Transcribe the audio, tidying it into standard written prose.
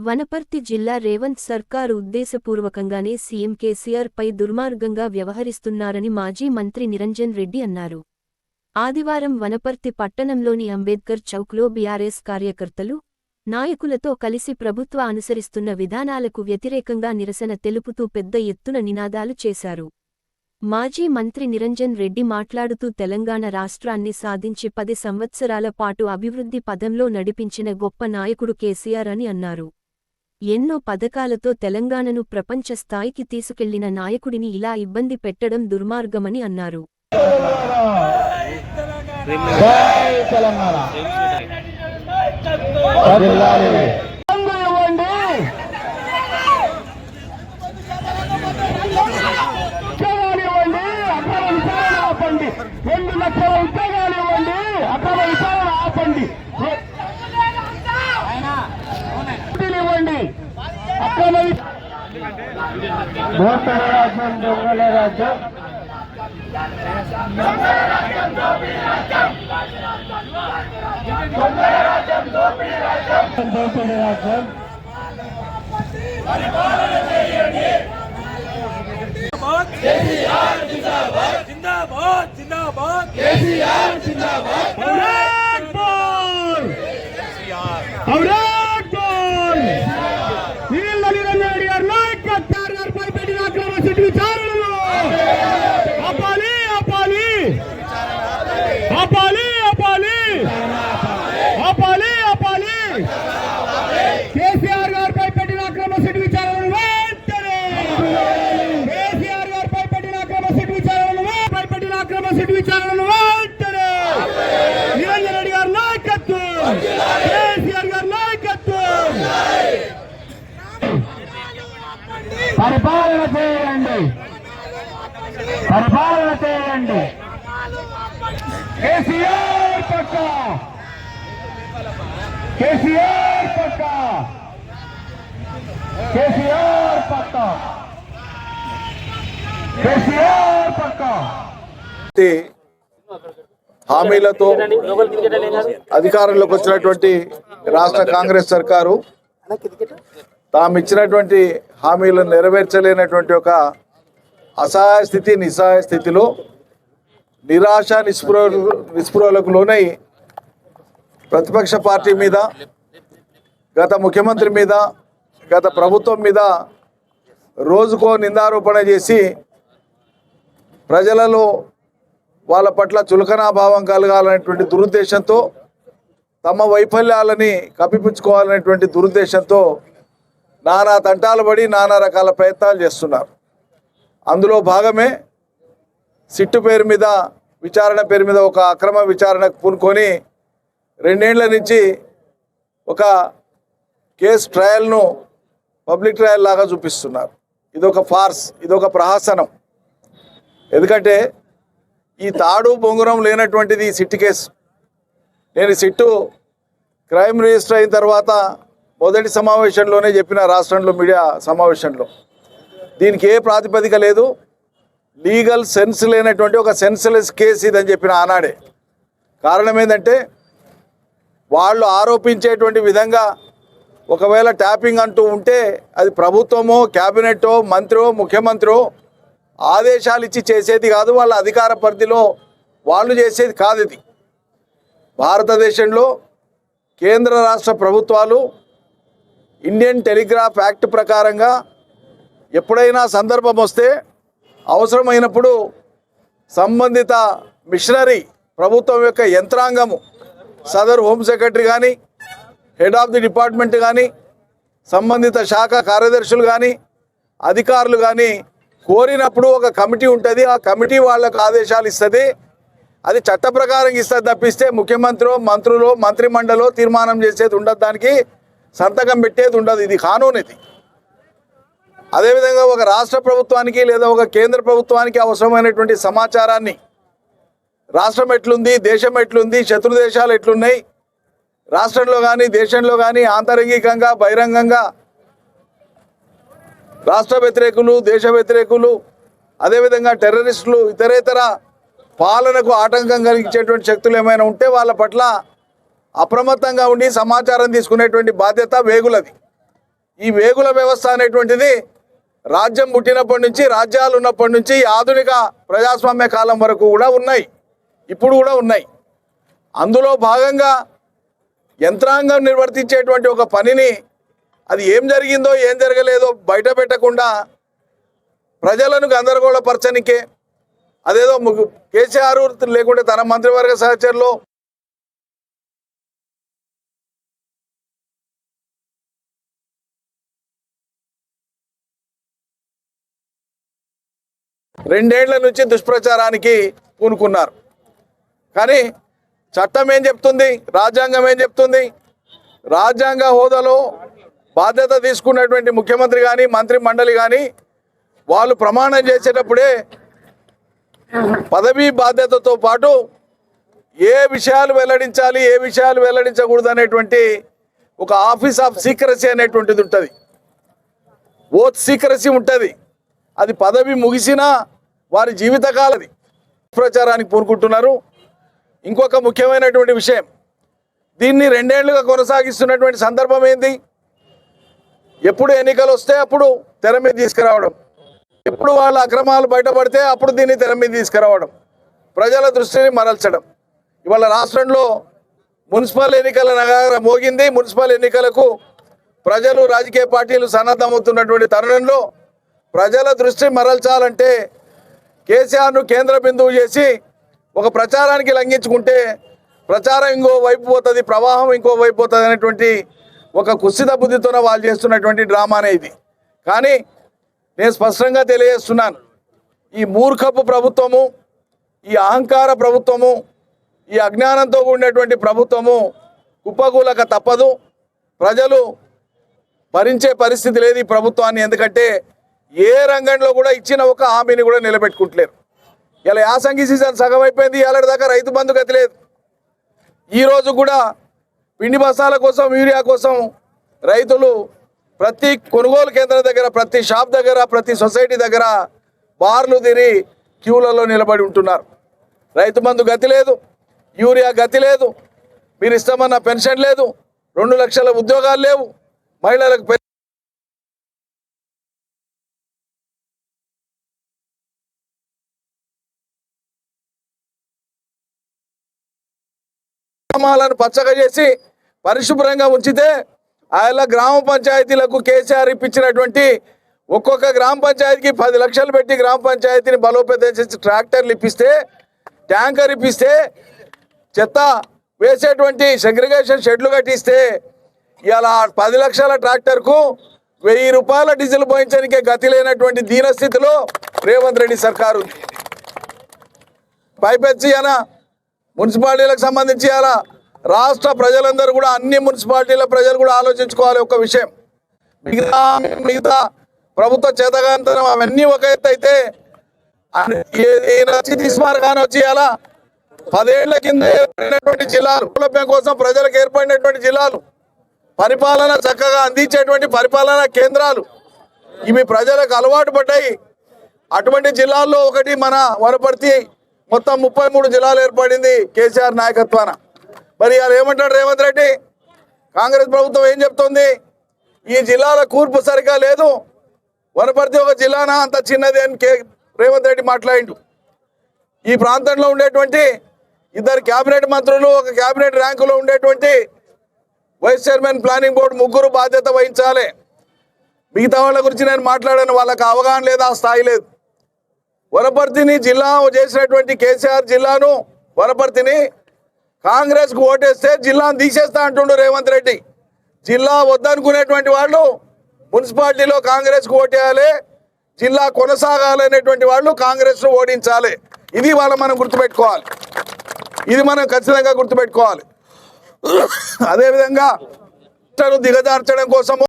వనపర్తి జిల్లా రేవంత్ సర్కారు ఉద్దేశపూర్వకంగానే సీఎం కేసీఆర్ పై దుర్మార్గంగా వ్యవహరిస్తున్నారని మాజీ మంత్రి నిరంజన్ రెడ్డి అన్నారు. ఆదివారం వనపర్తి పట్టణంలోని అంబేద్కర్ చౌక్లో బీఆర్ఎస్ కార్యకర్తలు, నాయకులతో కలిసి ప్రభుత్వ అనుసరిస్తున్న విధానాలకు వ్యతిరేకంగా నిరసన తెలుపుతూ పెద్ద ఎత్తున నినాదాలు చేశారు. మాజీ మంత్రి నిరంజన్ రెడ్డి మాట్లాడుతూ తెలంగాణ రాష్ట్రాన్ని సాధించి 10 సంవత్సరాల పాటు అభివృద్ధి పదంలో నడిపించిన గొప్ప నాయకుడు కేసీఆర్ అని అన్నారు. ఎన్నో పథకాలతో తెలంగాణను ప్రపంచ స్థాయికి తీసుకెళ్లిన నాయకుడిని ఇలా ఇబ్బంది పెట్టడం దుర్మార్గమని అన్నారు. కేసీఆర్ గారిపై పెట్టిన అక్రమ సిట్ విచారణను వెంటనే కేసీఆర్ గారిపై పెట్టిన అక్రమ సిట్ విచారణను వెంటనే నిరంజన్ రెడ్డి గారి నాయకత్వం, కేసీఆర్ గారి నాయకత్వం. పరిపాలన చేయండి, పరిపాలన చేయండి. కేసీఆర్ పక్క, కేసీఆర్ పక్క, కేసీఆర్ పక్క, కేసీఆర్ పక్క. హామీలతో అధికారంలోకి వచ్చినటువంటి రాష్ట్ర కాంగ్రెస్ సర్కారు తాము ఇచ్చినటువంటి హామీలను నెరవేర్చలేనటువంటి ఒక అసహాయ స్థితి, నిస్సహాయ స్థితిలో నిరాశ నిస్పృహలకు లోనై ప్రతిపక్ష పార్టీ మీద, గత ముఖ్యమంత్రి మీద, గత ప్రభుత్వం మీద రోజుకో నిందారోపణ చేసి ప్రజలలో వాళ్ళ పట్ల చులకనాభావం కలగాలనేటువంటి దురుద్దేశంతో, తమ వైఫల్యాలని కప్పిపుచ్చుకోవాలనేటువంటి దురుద్దేశంతో నానా తంటాలు పడి నానా రకాల ప్రయత్నాలు చేస్తున్నారు. అందులో భాగమే సిట్టు పేరు మీద, విచారణ పేరు మీద ఒక అక్రమ విచారణకు పూనుకొని 2 ఏళ్ల నుంచి ఒక కేసు ట్రయల్ను పబ్లిక్ ట్రయల్ లాగా చూపిస్తున్నారు. ఇదొక ఫార్స్, ఇదొక ప్రహసనం. ఎందుకంటే ఈ తాడు బొంగురం లేనటువంటిది ఈ సిట్టు కేసు. నేను సిట్టు క్రైమ్ రిజిస్టర్ అయిన తర్వాత మొదటి సమావేశంలోనే చెప్పిన, రాష్ట్రంలో మీడియా సమావేశంలో, దీనికి ఏ ప్రాతిపదిక లేదు, లీగల్ సెన్స్ లేనటువంటి ఒక సెన్స్లెస్ కేసు ఇదని చెప్పిన ఆనాడే. కారణం ఏంటంటే వాళ్ళు ఆరోపించేటువంటి విధంగా ఒకవేళ ట్యాపింగ్ అంటూ ఉంటే అది ప్రభుత్వమో, క్యాబినెట్టో, మంత్రో, ముఖ్యమంత్రో ఆదేశాలు ఇచ్చి చేసేది కాదు, వాళ్ళ అధికార పరిధిలో వాళ్ళు చేసేది కాదు. ఇది భారతదేశంలో కేంద్ర రాష్ట్ర ప్రభుత్వాలు ఇండియన్ టెలిగ్రాఫ్ యాక్ట్ ప్రకారంగా ఎప్పుడైనా సందర్భం వస్తే అవసరమైనప్పుడు సంబంధిత మిషనరీ, ప్రభుత్వం యొక్క యంత్రాంగము, సదరు హోమ్ సెక్రటరీ కానీ, హెడ్ ఆఫ్ ది డిపార్ట్మెంట్ కానీ, సంబంధిత శాఖ కార్యదర్శులు కానీ, అధికారులు కానీ కోరినప్పుడు ఒక కమిటీ ఉంటుంది. ఆ కమిటీ వాళ్ళకు ఆదేశాలు ఇస్తుంది. అది చట్ట ప్రకారం ఇస్తుంది తప్పిస్తే ముఖ్యమంత్రి, మంత్రులు, మంత్రిమండలో తీర్మానం చేసేది ఉండదు, దానికి సంతకం పెట్టేది ఉండదు. ఇది కానూన్. ఇది అదేవిధంగా ఒక రాష్ట్ర ప్రభుత్వానికి లేదా ఒక కేంద్ర ప్రభుత్వానికి అవసరమైనటువంటి సమాచారాన్ని, రాష్ట్రం ఎట్లుంది, దేశం ఎట్లుంది, శత్రు దేశాలు ఎట్లున్నాయి, రాష్ట్రంలో కానీ దేశంలో కానీ ఆంతరంగికంగా బహిరంగంగా రాష్ట్ర వ్యతిరేకులు, దేశ వ్యతిరేకులు, అదేవిధంగా టెర్రరిస్టులు, ఇతరేతర పాలనకు ఆటంకం కలిగించేటువంటి శక్తులు ఏమైనా ఉంటే వాళ్ళ పట్ల అప్రమత్తంగా ఉండి సమాచారం తీసుకునేటువంటి బాధ్యత వేగులది. ఈ వేగుల వ్యవస్థ అనేటువంటిది రాజ్యం పుట్టినప్పటి నుంచి, రాజ్యాలు ఉన్నప్పటి నుంచి ఆధునిక ప్రజాస్వామ్య కాలం వరకు కూడా ఉన్నాయి, ఇప్పుడు కూడా ఉన్నాయి. అందులో భాగంగా యంత్రాంగం నిర్వర్తించేటువంటి ఒక పనిని అది ఏం జరిగిందో ఏం జరగలేదో బయట పెట్టకుండా ప్రజలను గందరగోళపరచనికే అదేదో కేసీఆర్ లేకుంటే తన మంత్రివర్గ సహచరులు రెండేళ్ల నుంచి దుష్ప్రచారానికి పూనుకున్నారు. కానీ చట్టం ఏం చెప్తుంది, రాజ్యాంగం ఏం చెప్తుంది? రాజ్యాంగ హోదాలో బాధ్యత తీసుకున్నటువంటి ముఖ్యమంత్రి కానీ మంత్రి మండలి కానీ వాళ్ళు ప్రమాణం చేసేటప్పుడే పదవీ బాధ్యతతో పాటు ఏ విషయాలు వెల్లడించాలి, ఏ విషయాలు వెల్లడించకూడదు అనేటువంటి ఒక ఆఫీస్ ఆఫ్ సీక్రసీ అనేటువంటిది ఉంటుంది, ఓత్ సీక్రసీ ఉంటుంది. అది పదవి ముగిసినా వారి జీవితకాలది ప్రచారానికి పూనుకుంటున్నారు. ఇంకొక ముఖ్యమైనటువంటి విషయం, దీన్ని రెండేళ్లుగా కొనసాగిస్తున్నటువంటి సందర్భం ఏంది? ఎప్పుడు ఎన్నికలు వస్తే అప్పుడు తెర మీద తీసుకురావడం, ఎప్పుడు వాళ్ళ అక్రమాలు బయటపడితే అప్పుడు దీన్ని తెర మీద తీసుకురావడం, ప్రజల దృష్టిని మరల్చడం. ఇవాళ రాష్ట్రంలో మున్సిపల్ ఎన్నికల నగారం మోగింది. మున్సిపల్ ఎన్నికలకు ప్రజలు, రాజకీయ పార్టీలు సన్నద్ధమవుతున్నటువంటి తరుణంలో ప్రజల దృష్టి మరల్చాలంటే కేసీఆర్ను కేంద్ర బిందువు చేసి ఒక ప్రచారానికి లంఘించుకుంటే ప్రచారం ఇంకో వైపు పోతుంది, ప్రవాహం ఇంకో వైపు పోతుంది అనేటువంటి ఒక కుసిత బుద్ధితోనే వాళ్ళు చేస్తున్నటువంటి డ్రామానే ఇది. కానీ నేను స్పష్టంగా తెలియజేస్తున్నాను, ఈ మూర్ఖపు ప్రభుత్వము, ఈ అహంకార ప్రభుత్వము, ఈ అజ్ఞానంతో కూడినటువంటి ప్రభుత్వము కుప్పకూలక తప్పదు. ప్రజలు భరించే పరిస్థితి లేదు ఈ ప్రభుత్వాన్ని. ఎందుకంటే ఏ రంగంలో కూడా ఇచ్చిన ఒక హామీని కూడా నిలబెట్టుకుంటలేరు. ఇలా యాసంగి సీజన్ సగం అయిపోయింది, ఏళ్ళ దాకా రైతు బంధు గతి లేదు. ఈరోజు కూడా పిండి బస్తాల కోసం, యూరియా కోసం రైతులు ప్రతి కొనుగోలు కేంద్రం దగ్గర, ప్రతి షాప్ దగ్గర, ప్రతి సొసైటీ దగ్గర బార్లు తిరిగి క్యూలలో నిలబడి ఉంటున్నారు. రైతు బంధు గతి లేదు, యూరియా గతి లేదు, మీరు ఇష్టమన్న పెన్షన్ లేదు, 2 లక్షల ఉద్యోగాలు లేవు, మహిళలకు పచ్చగా చేసి పరిశుభ్రంగా ఉంచితే ఆయన గ్రామ పంచాయతీలకు కేసీఆర్ ఇప్పించినటువంటి ఒక్కొక్క గ్రామ పంచాయతీకి 10 లక్షలు పెట్టి గ్రామ పంచాయతీని బలోపేతం చేసి ట్రాక్టర్లు ఇప్పిస్తే, ట్యాంకర్ ఇప్పిస్తే, చెత్త వేసేటువంటి సెగ్రిగేషన్ షెడ్లు కట్టిస్తే ఇలా 10 లక్షల ట్రాక్టర్కు 1000 రూపాయల డీజిల్ పోయించడానికే గతి లేనటువంటి దీనస్థితిలో రేవంత్ రెడ్డి సర్కారు. పైపెచ్చి అన మున్సిపాలిటీలకు సంబంధించి అలా రాష్ట్ర ప్రజలందరూ కూడా, అన్ని మున్సిపాలిటీల ప్రజలు కూడా ఆలోచించుకోవాలి ఒక విషయం. మిగతా ప్రభుత్వ చేతగాంతరం అవన్నీ ఒక ఎత్తు అయితే తీసుమార్గాన్ని వచ్చి అలా 10 ఏళ్ల కింద ఏర్పడినటువంటి జిల్లాలు, సౌలభ్యం కోసం ప్రజలకు ఏర్పడినటువంటి జిల్లాలు, పరిపాలన చక్కగా అందించేటువంటి పరిపాలనా కేంద్రాలు ఇవి ప్రజలకు అలవాటు పడ్డాయి. అటువంటి జిల్లాల్లో ఒకటి మన వనపర్తి. మొత్తం 33 జిల్లాలు ఏర్పడింది కేసీఆర్ నాయకత్వాన. మరి వాళ్ళు ఏమంటాడు రేవంత్ రెడ్డి? కాంగ్రెస్ ప్రభుత్వం ఏం చెప్తుంది? ఈ జిల్లాల కూర్పు సరిగా లేదు, వనపర్తి ఒక జిల్లానా అంత చిన్నది అని రేవంత్ రెడ్డి మాట్లాడిండు. ఈ ప్రాంతంలో ఉండేటువంటి 2 క్యాబినెట్ మంత్రులు, ఒక క్యాబినెట్ ర్యాంకులో ఉండేటువంటి వైస్ చైర్మన్ ప్లానింగ్ బోర్డు 3 బాధ్యత వహించాలి. మిగతా వాళ్ళ గురించి నేను మాట్లాడాను, వాళ్ళకి అవగాహన లేదు, ఆ స్థాయి లేదు. వనపర్తిని జిల్లా చేసినటువంటి కేసీఆర్ జిల్లాను, వనపర్తిని కాంగ్రెస్కు ఓటేస్తే జిల్లాను తీసేస్తా అంటుండు రేవంత్ రెడ్డి. జిల్లా వద్దనుకునేటువంటి వాళ్ళు మున్సిపాలిటీలో కాంగ్రెస్కు ఓటేయాలి, జిల్లా కొనసాగాలనేటువంటి వాళ్ళు కాంగ్రెస్ను ఓడించాలి. ఇది మనం గుర్తుపెట్టుకోవాలి, ఇది మనం ఖచ్చితంగా గుర్తుపెట్టుకోవాలి. అదేవిధంగా దిగజార్చడం కోసము